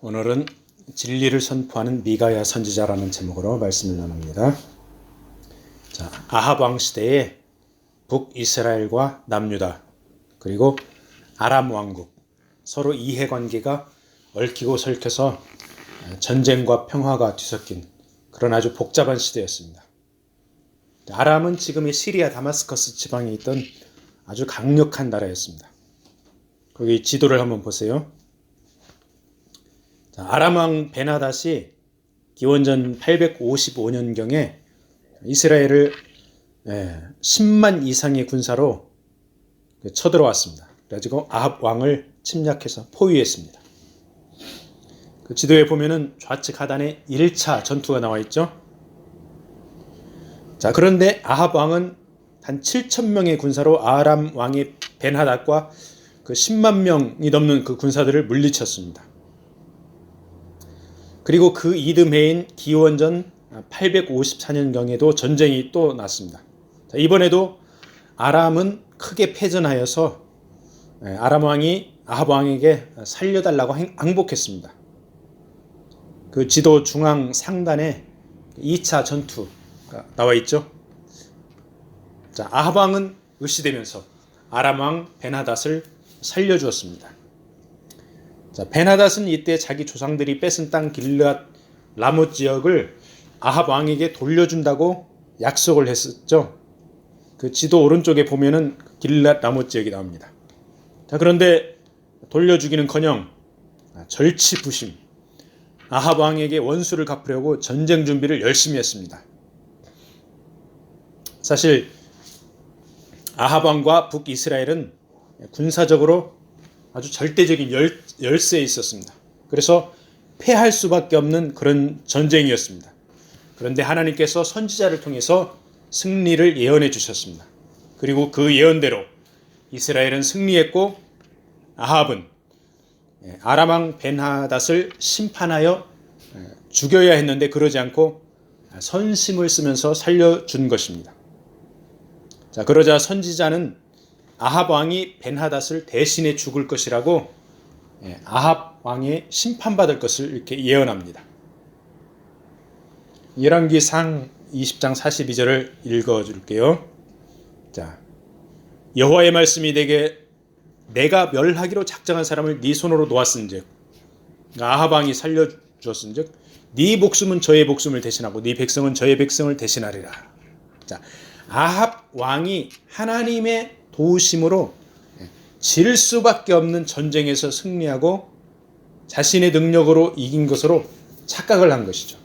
오늘은 진리를 선포하는 미가야 선지자라는 제목으로 말씀을 나눕니다. 아합 왕 시대에 북이스라엘과 남유다 그리고 아람 왕국 서로 이해관계가 얽히고 설켜서 전쟁과 평화가 뒤섞인 그런 아주 복잡한 시대였습니다. 아람은 지금의 시리아 다마스커스 지방에 있던 아주 강력한 나라였습니다. 거기 지도를 한번 보세요. 아람 왕 베나닷이 기원전 855년경에 이스라엘을 10만 이상의 군사로 쳐들어왔습니다. 그래가지고 아합 왕을 침략해서 포위했습니다. 그 지도에 보면은 좌측 하단에 1차 전투가 나와 있죠. 그런데 아합 왕은 단 7,000명의 군사로 아람 왕의 베나닷과 그 10만 명이 넘는 그 군사들을 물리쳤습니다. 그리고 그 이듬해인 기원전 854년경에도 전쟁이 또 났습니다. 이번에도 아람은 크게 패전하여서 아람 왕이 아합 왕에게 살려달라고 항복했습니다. 그 지도 중앙 상단에 2차 전투가 나와 있죠. 아합 왕은 의시되면서 아람 왕 베나닷을 살려주었습니다. 베나닷은 이때 자기 조상들이 뺏은 땅 길르앗 라못 지역을 아합 왕에게 돌려준다고 약속을 했었죠. 그 지도 오른쪽에 보면은 길르앗 라못 지역이 나옵니다. 그런데 돌려주기는커녕 절치부심 아합 왕에게 원수를 갚으려고 전쟁 준비를 열심히 했습니다. 사실 아합 왕과 북이스라엘은 군사적으로 아주 절대적인 열세에 있었습니다. 그래서 패할 수밖에 없는 그런 전쟁이었습니다. 그런데 하나님께서 선지자를 통해서 승리를 예언해 주셨습니다. 그리고 그 예언대로 이스라엘은 승리했고 아합은 아람 왕 베나닷을 심판하여 죽여야 했는데 그러지 않고 선심을 쓰면서 살려준 것입니다. 그러자 선지자는 아합 왕이 베나닷을 대신해 죽을 것이라고 아합 왕의 심판받을 것을 이렇게 예언합니다. 열왕기상 20장 42절을 읽어줄게요. 여호와의 말씀이 내가 멸하기로 작정한 사람을 네 손으로 놓았은즉 아합 왕이 살려주었은즉 네 목숨은 저의 목숨을 대신하고 네 백성은 저의 백성을 대신하리라. 아합 왕이 하나님의 도우심으로 질 수밖에 없는 전쟁에서 승리하고 자신의 능력으로 이긴 것으로 착각을 한 것이죠.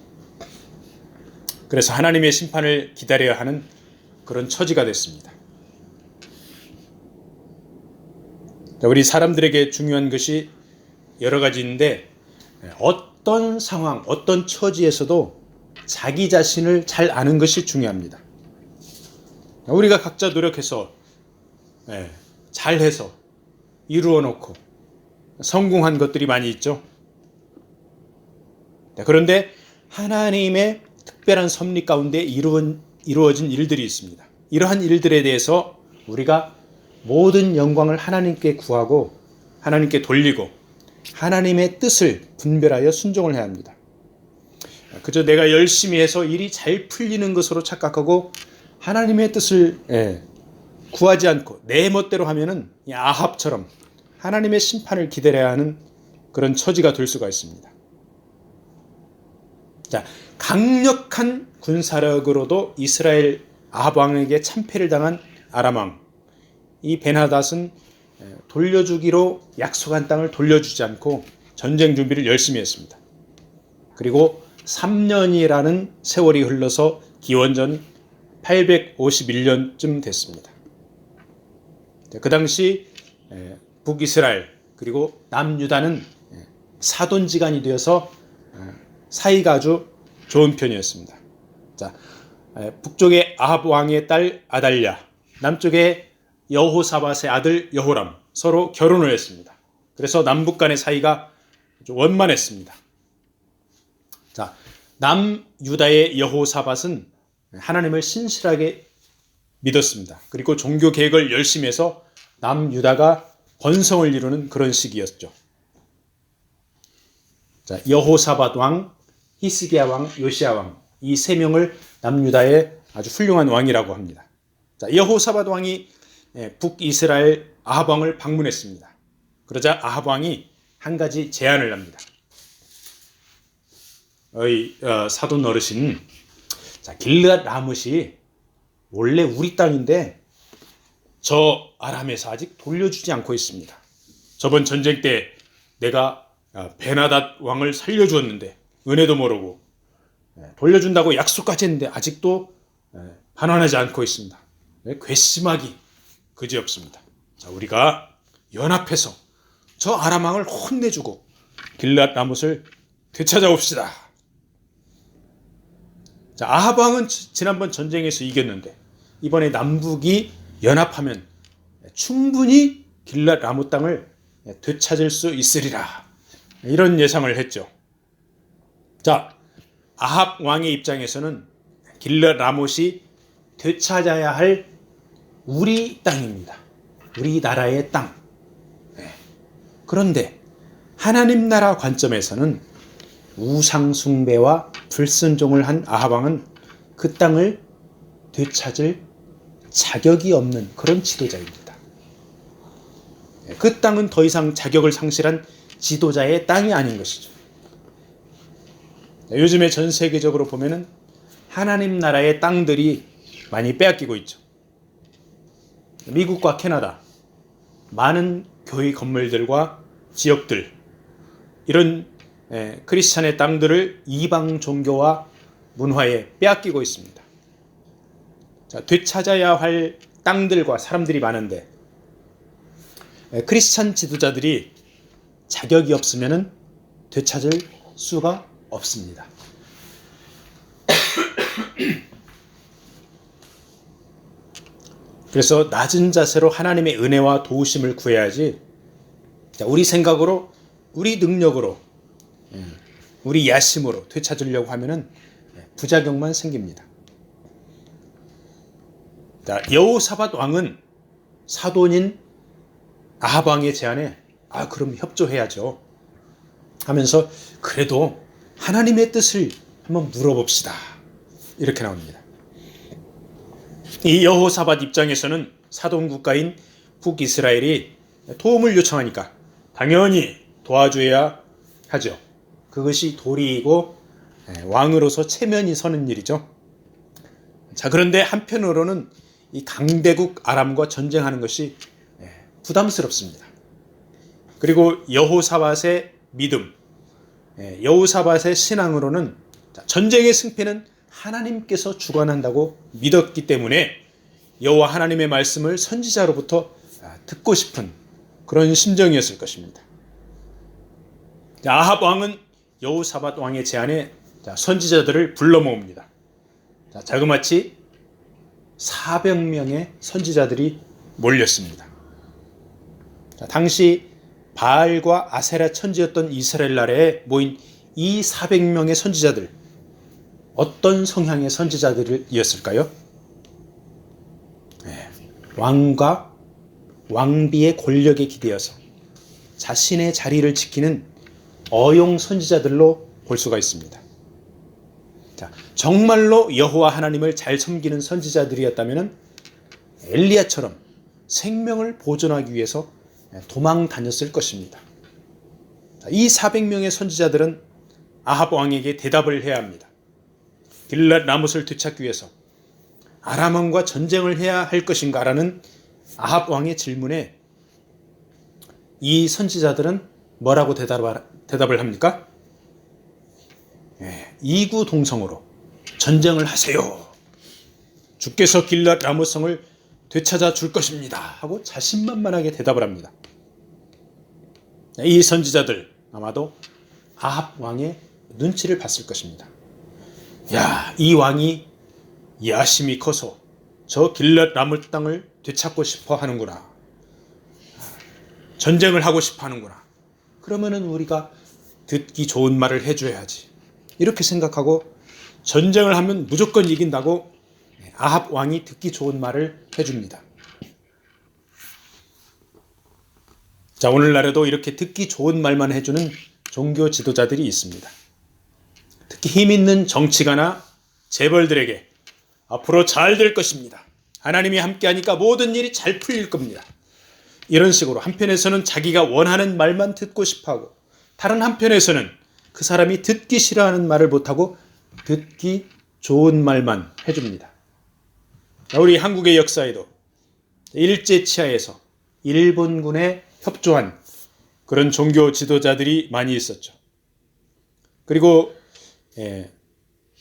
그래서 하나님의 심판을 기다려야 하는 그런 처지가 됐습니다. 우리 사람들에게 중요한 것이 여러 가지인데 어떤 상황, 어떤 처지에서도 자기 자신을 잘 아는 것이 중요합니다. 우리가 각자 노력해서 잘해서 이루어 놓고 성공한 것들이 많이 있죠. 그런데 하나님의 특별한 섭리 가운데 이루어진 일들이 있습니다. 이러한 일들에 대해서 우리가 모든 영광을 하나님께 구하고 하나님께 돌리고 하나님의 뜻을 분별하여 순종을 해야 합니다. 그저 내가 열심히 해서 일이 잘 풀리는 것으로 착각하고 하나님의 뜻을 구하지 않고 내 멋대로 하면은 아합처럼 하나님의 심판을 기다려야 하는 그런 처지가 될 수가 있습니다. 강력한 군사력으로도 이스라엘 아합 왕에게 참패를 당한 아람 왕, 이 베나닷은 돌려주기로 약속한 땅을 돌려주지 않고 전쟁 준비를 열심히 했습니다. 그리고 3년이라는 세월이 흘러서 기원전 851년쯤 됐습니다. 그 당시 북이스라엘 그리고 남유다는 사돈지간이 되어서 사이가 아주 좋은 편이었습니다. 북쪽에 아합 왕의 딸 아달랴, 남쪽에 여호사밧의 아들 여호람 서로 결혼을 했습니다. 그래서 남북 간의 사이가 아주 원만했습니다. 남유다의 여호사밧은 하나님을 신실하게 믿었습니다. 그리고 종교 개혁을 열심히 해서 남유다가 번성을 이루는 그런 시기였죠. 자, 여호사밧 왕, 히스기야 왕, 요시야 왕, 이 세 명을 남유다의 아주 훌륭한 왕이라고 합니다. 자, 여호사밧 왕이 북이스라엘 아합 왕을 방문했습니다. 그러자 아합 왕이 한 가지 제안을 합니다. 사돈 어르신, 자, 길르앗 라못이 원래 우리 땅인데 저 아람에서 아직 돌려주지 않고 있습니다. 저번 전쟁 때 내가 베나닷 왕을 살려주었는데 은혜도 모르고 돌려준다고 약속까지 했는데 아직도 반환하지 않고 있습니다. 괘씸하기 그지없습니다. 자, 우리가 연합해서 저 아람 왕을 혼내주고 길르앗 라못을 되찾아옵시다. 자, 아합 왕은 지난번 전쟁에서 이겼는데 이번에 남북이 연합하면 충분히 길르앗 라못 땅을 되찾을 수 있으리라. 이런 예상을 했죠. 자, 아합 왕의 입장에서는 길르앗 라못이 되찾아야 할 우리 땅입니다. 우리나라의 땅. 그런데 하나님 나라 관점에서는 우상 숭배와 불순종을 한 아합 왕은 그 땅을 되찾을 자격이 없는 그런 지도자입니다. 그 땅은 더 이상 자격을 상실한 지도자의 땅이 아닌 것이죠. 요즘에 전 세계적으로 보면은 하나님 나라의 땅들이 많이 빼앗기고 있죠. 미국과 캐나다, 많은 교회 건물들과 지역들, 이런 크리스찬의 땅들을 이방 종교와 문화에 빼앗기고 있습니다. 자, 되찾아야 할 땅들과 사람들이 많은데 크리스찬 지도자들이 자격이 없으면 되찾을 수가 없습니다. 그래서 낮은 자세로 하나님의 은혜와 도우심을 구해야지, 우리 생각으로, 우리 능력으로, 우리 야심으로 되찾으려고 하면은 부작용만 생깁니다. 자, 여호사밧 왕은 사돈인 아합 왕의 제안에 그럼 협조해야죠 하면서 그래도 하나님의 뜻을 한번 물어봅시다, 이렇게 나옵니다. 이 여호사밧 입장에서는 사돈 국가인 북이스라엘이 도움을 요청하니까 당연히 도와줘야 하죠. 그것이 도리이고 왕으로서 체면이 서는 일이죠. 자, 그런데 한편으로는 이 강대국 아람과 전쟁하는 것이 부담스럽습니다. 그리고 여호사밧의 믿음, 여호사밧의 신앙으로는 전쟁의 승패는 하나님께서 주관한다고 믿었기 때문에 여호와 하나님의 말씀을 선지자로부터 듣고 싶은 그런 심정이었을 것입니다. 아합 왕은 여호사밧 왕의 제안에 선지자들을 불러 모읍니다. 자그마치 400명의 선지자들이 몰렸습니다. 당시 바알과 아세라 천지였던 이스라엘 나라에 모인 이 400명의 선지자들, 어떤 성향의 선지자들이었을까요? 왕과 왕비의 권력에 기대어서 자신의 자리를 지키는 어용 선지자들로 볼 수가 있습니다. 자, 정말로 여호와 하나님을 잘 섬기는 선지자들이었다면 엘리야처럼 생명을 보존하기 위해서 도망 다녔을 것입니다. 자, 이 400명의 선지자들은 아합 왕에게 대답을 해야 합니다. 길르앗 라못을 되찾기 위해서 아람 왕과 전쟁을 해야 할 것인가라는 아합 왕의 질문에 이 선지자들은 뭐라고 대답을 합니까? 이구동성으로 전쟁을 하세요. 주께서 길르앗 라못 성을 되찾아 줄 것입니다 하고 자신만만하게 대답을 합니다. 이 선지자들 아마도 아합 왕의 눈치를 봤을 것입니다. 야, 이 왕이 야심이 커서 저 길르앗 라못 땅을 되찾고 싶어 하는구나. 전쟁을 하고 싶어 하는구나. 그러면은 우리가 듣기 좋은 말을 해줘야지. 이렇게 생각하고 전쟁을 하면 무조건 이긴다고 아합 왕이 듣기 좋은 말을 해줍니다. 자, 오늘날에도 이렇게 듣기 좋은 말만 해주는 종교 지도자들이 있습니다. 특히 힘 있는 정치가나 재벌들에게 앞으로 잘 될 것입니다. 하나님이 함께하니까 모든 일이 잘 풀릴 겁니다. 이런 식으로 한편에서는 자기가 원하는 말만 듣고 싶어하고 다른 한편에서는 그 사람이 듣기 싫어하는 말을 못하고 듣기 좋은 말만 해줍니다. 우리 한국의 역사에도 일제치하에서 일본군에 협조한 그런 종교 지도자들이 많이 있었죠. 그리고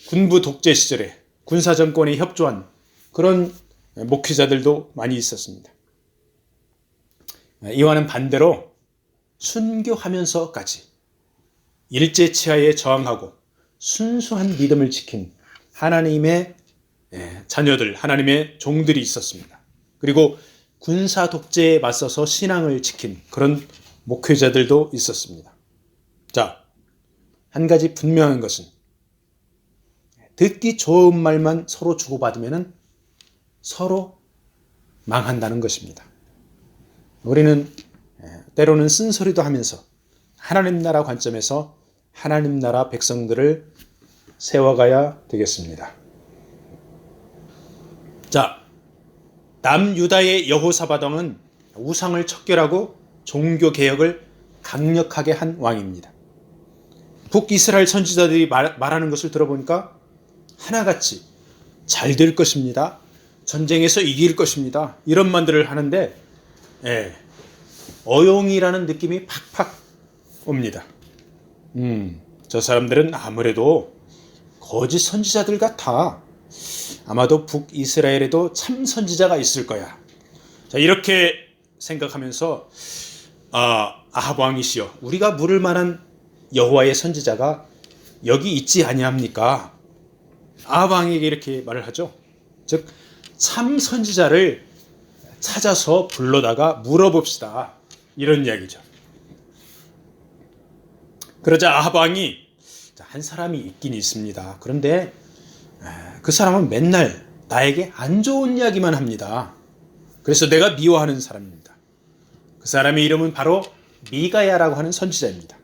군부 독재 시절에 군사정권에 협조한 그런 목회자들도 많이 있었습니다. 이와는 반대로 순교하면서까지 일제치하에 저항하고 순수한 믿음을 지킨 하나님의 자녀들, 하나님의 종들이 있었습니다. 그리고 군사 독재에 맞서서 신앙을 지킨 그런 목회자들도 있었습니다. 자, 한 가지 분명한 것은 듣기 좋은 말만 서로 주고받으면 서로 망한다는 것입니다. 우리는 때로는 쓴소리도 하면서 하나님 나라 관점에서 하나님 나라 백성들을 세워가야 되겠습니다. 자, 남유다의 여호사밧 왕은 우상을 척결하고 종교개혁을 강력하게 한 왕입니다. 북이스라엘 선지자들이 말하는 것을 들어보니까 하나같이 잘 될 것입니다. 전쟁에서 이길 것입니다. 이런 말들을 하는데 어용이라는 느낌이 팍팍 옵니다. 저 사람들은 아무래도 거짓 선지자들 같아. 아마도 북이스라엘에도 참 선지자가 있을 거야. 자, 이렇게 생각하면서 아합 왕이시여, 우리가 물을 만한 여호와의 선지자가 여기 있지 아니합니까? 아합 왕에게 이렇게 말을 하죠. 즉 참 선지자를 찾아서 불러다가 물어봅시다. 이런 이야기죠. 그러자 아합 왕이 한 사람이 있긴 있습니다. 그런데 그 사람은 맨날 나에게 안 좋은 이야기만 합니다. 그래서 내가 미워하는 사람입니다. 그 사람의 이름은 바로 미가야라고 하는 선지자입니다.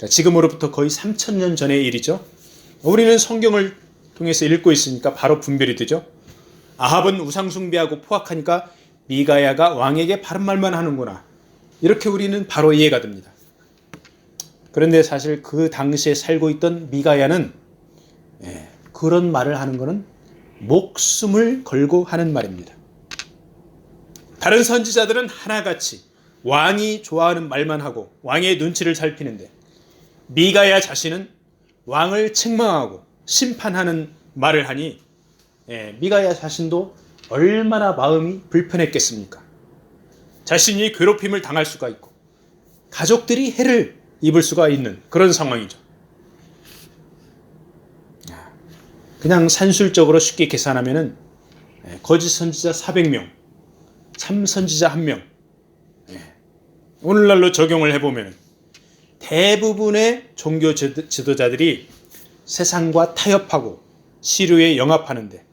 지금으로부터 거의 3000년 전의 일이죠. 우리는 성경을 통해서 읽고 있으니까 바로 분별이 되죠. 아합은 우상숭배하고 포악하니까 미가야가 왕에게 바른 말만 하는구나. 이렇게 우리는 바로 이해가 됩니다. 그런데 사실 그 당시에 살고 있던 미가야는 그런 말을 하는 것은 목숨을 걸고 하는 말입니다. 다른 선지자들은 하나같이 왕이 좋아하는 말만 하고 왕의 눈치를 살피는데 미가야 자신은 왕을 책망하고 심판하는 말을 하니 미가야 자신도 얼마나 마음이 불편했겠습니까? 자신이 괴롭힘을 당할 수가 있고 가족들이 해를 입을 수가 있는 그런 상황이죠. 그냥 산술적으로 쉽게 계산하면은 거짓 선지자 400명, 참 선지자 1명. 오늘날로 적용을 해보면 대부분의 종교 지도자들이 세상과 타협하고 시류에 영합하는데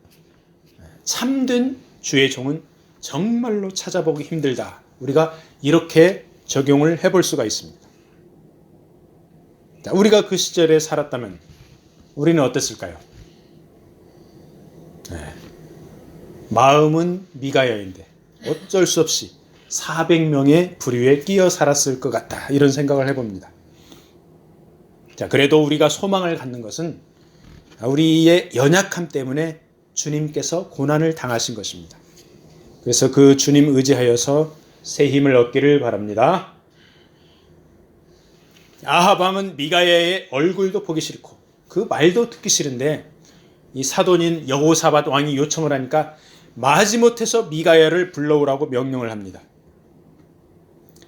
참된 주의 종은 정말로 찾아보기 힘들다. 우리가 이렇게 적용을 해볼 수가 있습니다. 자, 우리가 그 시절에 살았다면 우리는 어땠을까요? 마음은 미가야인데 어쩔 수 없이 400명의 부류에 끼어 살았을 것 같다. 이런 생각을 해봅니다. 자, 그래도 우리가 소망을 갖는 것은 우리의 연약함 때문에 주님께서 고난을 당하신 것입니다. 그래서 그 주님 의지하여서 새 힘을 얻기를 바랍니다. 아합 왕은 미가야의 얼굴도 보기 싫고 그 말도 듣기 싫은데 이 사돈인 여호사밧 왕이 요청을 하니까 마지못해서 미가야를 불러오라고 명령을 합니다.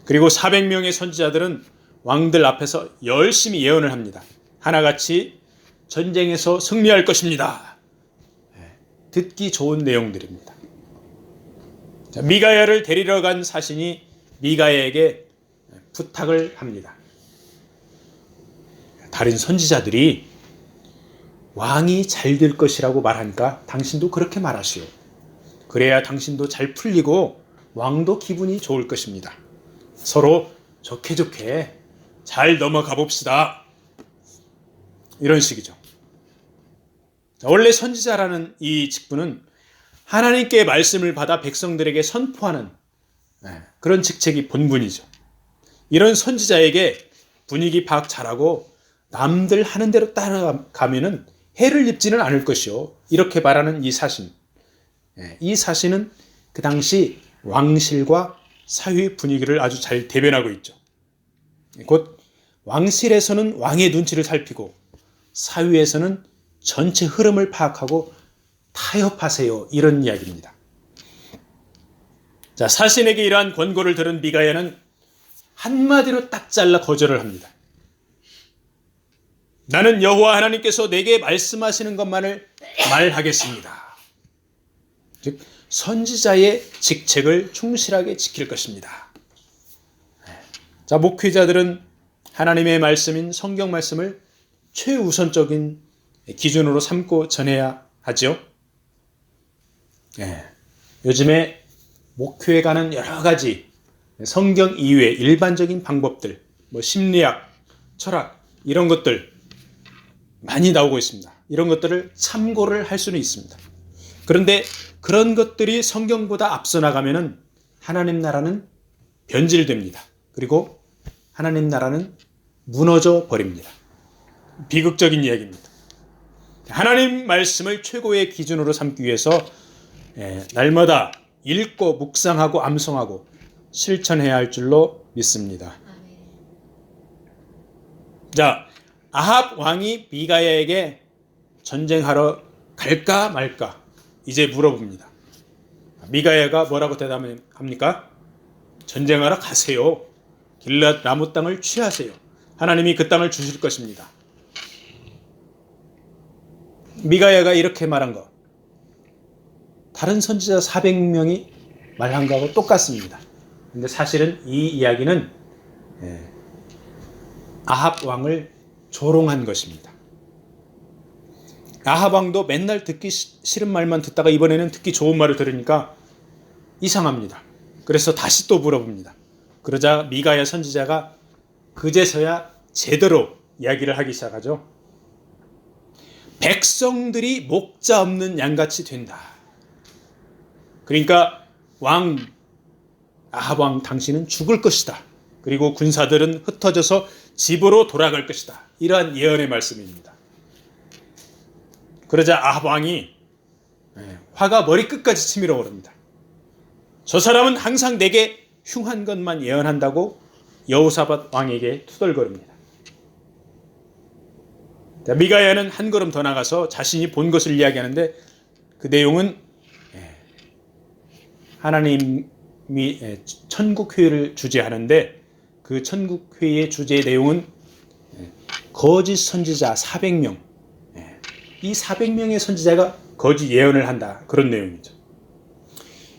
그리고 400명의 선지자들은 왕들 앞에서 열심히 예언을 합니다. 하나같이 전쟁에서 승리할 것입니다. 듣기 좋은 내용들입니다. 자, 미가야를 데리러 간 사신이 미가야에게 부탁을 합니다. 다른 선지자들이 왕이 잘 될 것이라고 말하니까 당신도 그렇게 말하시오. 그래야 당신도 잘 풀리고 왕도 기분이 좋을 것입니다. 서로 좋게 잘 넘어가 봅시다. 이런 식이죠. 원래 선지자라는 이 직분은 하나님께 말씀을 받아 백성들에게 선포하는 그런 직책이 본분이죠. 이런 선지자에게 분위기 파악 잘하고 남들 하는 대로 따라가면은 해를 입지는 않을 것이요. 이렇게 말하는 이 사신. 이 사신은 그 당시 왕실과 사회 분위기를 아주 잘 대변하고 있죠. 곧 왕실에서는 왕의 눈치를 살피고 사회에서는 전체 흐름을 파악하고 타협하세요. 이런 이야기입니다. 자, 사신에게 이러한 권고를 들은 미가야는 한마디로 딱 잘라 거절을 합니다. 나는 여호와 하나님께서 내게 말씀하시는 것만을 말하겠습니다. 즉 선지자의 직책을 충실하게 지킬 것입니다. 자, 목회자들은 하나님의 말씀인 성경 말씀을 최우선적인 기준으로 삼고 전해야 하죠. 요즘에 목회에 가는 여러 가지 성경 이외의 일반적인 방법들, 심리학, 철학 이런 것들 많이 나오고 있습니다. 이런 것들을 참고를 할 수는 있습니다. 그런데 그런 것들이 성경보다 앞서 나가면은 하나님 나라는 변질됩니다. 그리고 하나님 나라는 무너져 버립니다. 비극적인 이야기입니다. 하나님 말씀을 최고의 기준으로 삼기 위해서 날마다 읽고 묵상하고 암송하고 실천해야 할 줄로 믿습니다. 자, 아합 왕이 미가야에게 전쟁하러 갈까 말까 이제 물어봅니다. 미가야가 뭐라고 대답합니까? 전쟁하러 가세요. 길앗 라못 땅을 취하세요. 하나님이 그 땅을 주실 것입니다. 미가야가 이렇게 말한 거 다른 선지자 400명이 말한 거하고 똑같습니다. 근데 사실은 이 이야기는 아합 왕을 조롱한 것입니다. 아합 왕도 맨날 듣기 싫은 말만 듣다가 이번에는 듣기 좋은 말을 들으니까 이상합니다. 그래서 다시 또 물어봅니다. 그러자 미가야 선지자가 그제서야 제대로 이야기를 하기 시작하죠. 백성들이 목자 없는 양같이 된다. 그러니까 아합 왕 당신은 죽을 것이다. 그리고 군사들은 흩어져서 집으로 돌아갈 것이다. 이러한 예언의 말씀입니다. 그러자 아합 왕이 화가 머리끝까지 치밀어 오릅니다. 저 사람은 항상 내게 흉한 것만 예언한다고 여호사밧 왕에게 투덜거립니다. 미가야는 한 걸음 더 나가서 자신이 본 것을 이야기하는데 그 내용은 하나님이 천국회의를 주재하는데 그 천국회의의 주제의 내용은 거짓 선지자 400명, 이 400명의 선지자가 거짓 예언을 한다. 그런 내용이죠.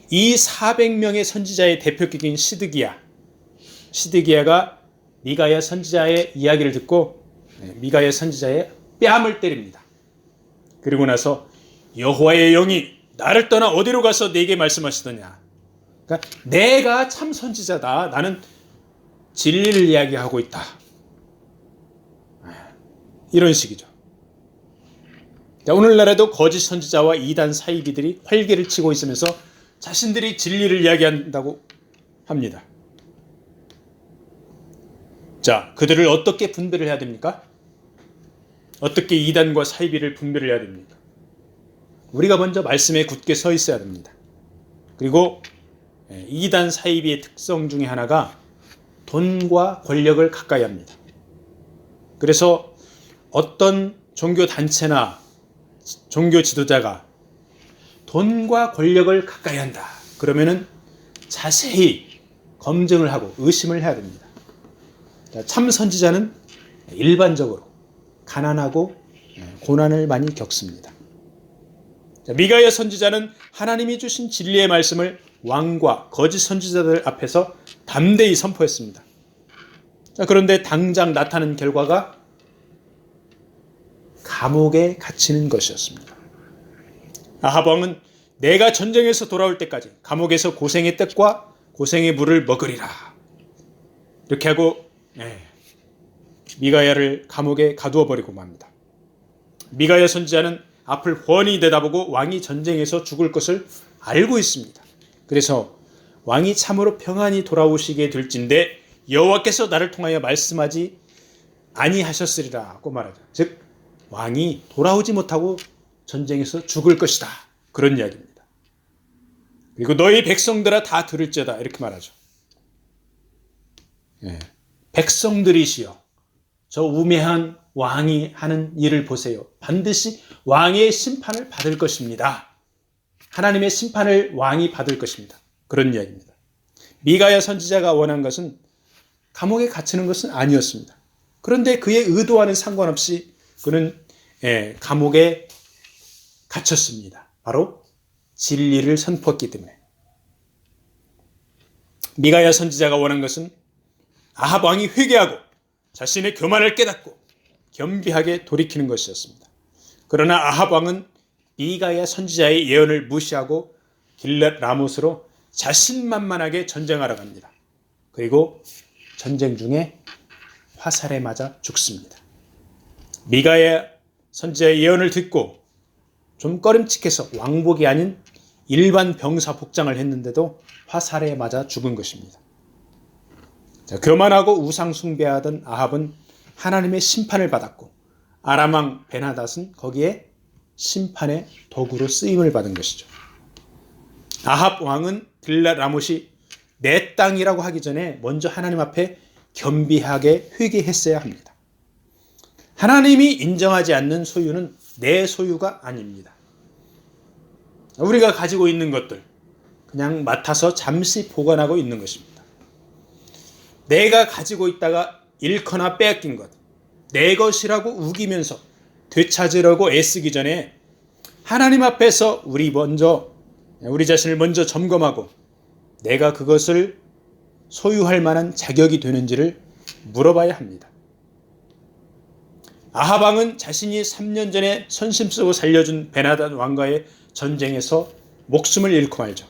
이 400명의 선지자의 대표격인 시드기야가 미가야 선지자의 이야기를 듣고 미가야 선지자의 뺨을 때립니다. 그리고 나서 여호와의 영이 나를 떠나 어디로 가서 내게 말씀하시더냐. 그러니까 내가 참 선지자다. 나는 진리를 이야기하고 있다. 이런 식이죠. 오늘날에도 거짓 선지자와 이단 사이비들이 활개를 치고 있으면서 자신들이 진리를 이야기한다고 합니다. 자, 그들을 어떻게 분별을 해야 됩니까? 어떻게 이단과 사이비를 분별을 해야 됩니까? 우리가 먼저 말씀에 굳게 서 있어야 됩니다. 그리고 이단 사이비의 특성 중에 하나가 돈과 권력을 가까이 합니다. 그래서 어떤 종교 단체나 종교 지도자가 돈과 권력을 가까이 한다. 그러면은 자세히 검증을 하고 의심을 해야 됩니다. 참 선지자는 일반적으로 가난하고 고난을 많이 겪습니다. 미가야 선지자는 하나님이 주신 진리의 말씀을 왕과 거짓 선지자들 앞에서 담대히 선포했습니다. 그런데 당장 나타난 결과가 감옥에 갇히는 것이었습니다. 아합 왕은 내가 전쟁에서 돌아올 때까지 감옥에서 고생의 떡과 고생의 물을 먹으리라. 이렇게 하고 미가야를 감옥에 가두어 버리고 맙니다. 미가야 선지자는 앞을 훤히 내다보고 왕이 전쟁에서 죽을 것을 알고 있습니다. 그래서 왕이 참으로 평안히 돌아오시게 될진데 여호와께서 나를 통하여 말씀하지 아니하셨으리라고 말하죠. 즉 왕이 돌아오지 못하고 전쟁에서 죽을 것이다. 그런 이야기입니다. 그리고 너희 백성들아 다 들을지어다 이렇게 말하죠. 예. 백성들이시여 저 우매한 왕이 하는 일을 보세요. 반드시 왕의 심판을 받을 것입니다. 하나님의 심판을 왕이 받을 것입니다. 그런 이야기입니다. 미가야 선지자가 원한 것은 감옥에 갇히는 것은 아니었습니다. 그런데 그의 의도와는 상관없이 그는 감옥에 갇혔습니다. 바로 진리를 선포했기 때문에. 미가야 선지자가 원한 것은 아합 왕이 회개하고 자신의 교만을 깨닫고 겸비하게 돌이키는 것이었습니다. 그러나 아합 왕은 미가야 선지자의 예언을 무시하고 길랏 라못으로 자신만만하게 전쟁하러 갑니다. 그리고 전쟁 중에 화살에 맞아 죽습니다. 미가야 선지자의 예언을 듣고 좀 꺼림칙해서 왕복이 아닌 일반 병사 복장을 했는데도 화살에 맞아 죽은 것입니다. 자, 교만하고 우상 숭배하던 아합은 하나님의 심판을 받았고 아람 왕 벤하닷은 거기에 심판의 도구로 쓰임을 받은 것이죠. 아합 왕은 길랏 라못이 내 땅이라고 하기 전에 먼저 하나님 앞에 겸비하게 회개했어야 합니다. 하나님이 인정하지 않는 소유는 내 소유가 아닙니다. 우리가 가지고 있는 것들 그냥 맡아서 잠시 보관하고 있는 것입니다. 내가 가지고 있다가 잃거나 빼앗긴 것, 내 것이라고 우기면서 되찾으려고 애쓰기 전에 하나님 앞에서 우리 자신을 먼저 점검하고 내가 그것을 소유할 만한 자격이 되는지를 물어봐야 합니다. 아합 왕은 자신이 3년 전에 선심 쓰고 살려준 베나닷 왕과의 전쟁에서 목숨을 잃고 말죠.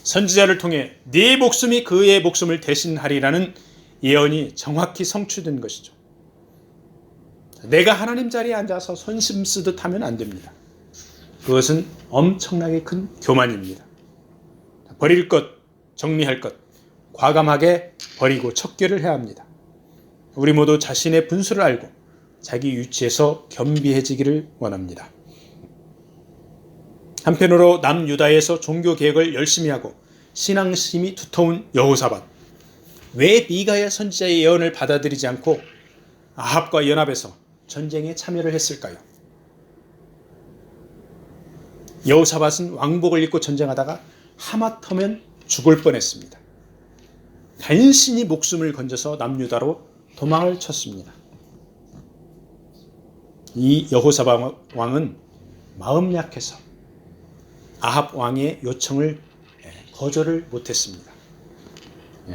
선지자를 통해 네 목숨이 그의 목숨을 대신하리라는 예언이 정확히 성취된 것이죠. 내가 하나님 자리에 앉아서 선심 쓰듯 하면 안 됩니다. 그것은 엄청나게 큰 교만입니다. 버릴 것, 정리할 것, 과감하게 버리고 척결을 해야 합니다. 우리 모두 자신의 분수를 알고 자기 위치에서 겸비해지기를 원합니다. 한편으로 남유다에서 종교개혁을 열심히 하고 신앙심이 두터운 여호사밧, 왜 미가야 선지자의 예언을 받아들이지 않고 아합과 연합해서 전쟁에 참여를 했을까요? 여호사밧은 왕복을 입고 전쟁하다가 하마터면 죽을 뻔했습니다. 간신히 목숨을 건져서 남유다로 도망을 쳤습니다. 이 여호사밧 왕은 마음 약해서 아합 왕의 요청을 거절을 못했습니다.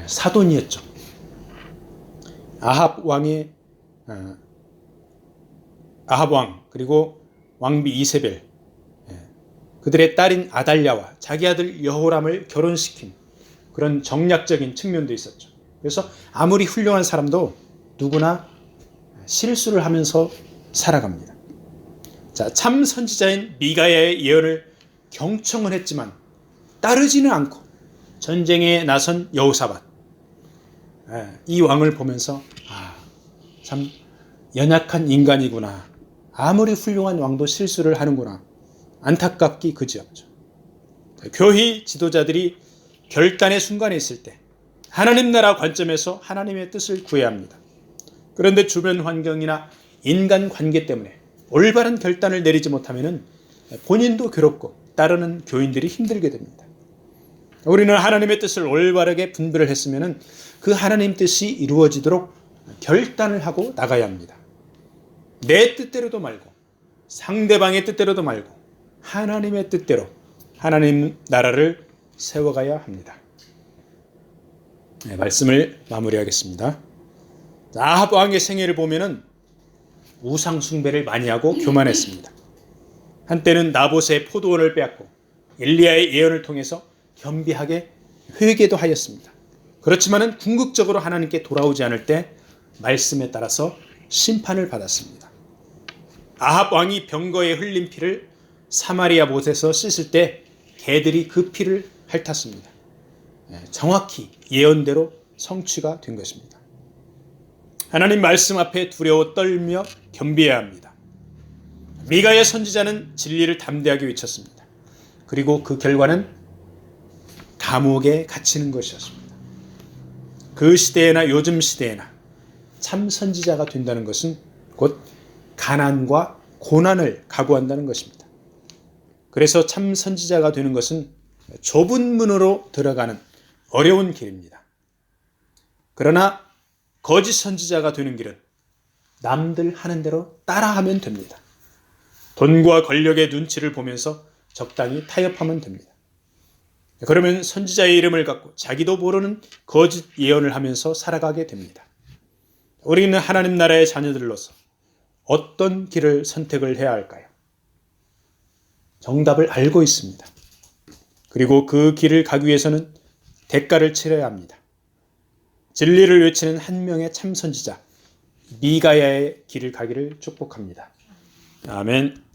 사돈이었죠. 아합 왕 그리고 왕비 이세벨, 그들의 딸인 아달랴와 자기 아들 여호람을 결혼시킨 그런 정략적인 측면도 있었죠. 그래서 아무리 훌륭한 사람도 누구나 실수를 하면서 살아갑니다. 자, 참 선지자인 미가야의 예언을 경청은 했지만 따르지는 않고 전쟁에 나선 여호사밧, 이 왕을 보면서 참 연약한 인간이구나, 아무리 훌륭한 왕도 실수를 하는구나, 안타깝기 그지없죠. 교회 지도자들이 결단의 순간에 있을 때 하나님 나라 관점에서 하나님의 뜻을 구해야 합니다. 그런데 주변 환경이나 인간 관계 때문에 올바른 결단을 내리지 못하면 본인도 괴롭고 따르는 교인들이 힘들게 됩니다. 우리는 하나님의 뜻을 올바르게 분별을 했으면 그 하나님 뜻이 이루어지도록 결단을 하고 나가야 합니다. 내 뜻대로도 말고 상대방의 뜻대로도 말고 하나님의 뜻대로 하나님 나라를 세워가야 합니다. 말씀을 마무리하겠습니다. 아합 왕의 생애를 보면은 우상 숭배를 많이 하고 교만했습니다. 한때는 나봇의 포도원을 빼앗고 엘리야의 예언을 통해서 겸비하게 회개도 하였습니다. 그렇지만은 궁극적으로 하나님께 돌아오지 않을 때 말씀에 따라서 심판을 받았습니다. 아합 왕이 병거에 흘린 피를 사마리아 못에서 씻을 때 개들이 그 피를 핥았습니다. 정확히 예언대로 성취가 된 것입니다. 하나님 말씀 앞에 두려워 떨며 겸비해야 합니다. 미가야 선지자는 진리를 담대하게 외쳤습니다. 그리고 그 결과는 감옥에 갇히는 것이었습니다. 그 시대에나 요즘 시대에나 참 선지자가 된다는 것은 곧 가난과 고난을 각오한다는 것입니다. 그래서 참 선지자가 되는 것은 좁은 문으로 들어가는 어려운 길입니다. 그러나 거짓 선지자가 되는 길은 남들 하는 대로 따라하면 됩니다. 돈과 권력의 눈치를 보면서 적당히 타협하면 됩니다. 그러면 선지자의 이름을 갖고 자기도 모르는 거짓 예언을 하면서 살아가게 됩니다. 우리는 하나님 나라의 자녀들로서 어떤 길을 선택을 해야 할까요? 정답을 알고 있습니다. 그리고 그 길을 가기 위해서는 대가를 치러야 합니다. 진리를 외치는 한 명의 참 선지자 미가야의 길을 가기를 축복합니다. 아멘.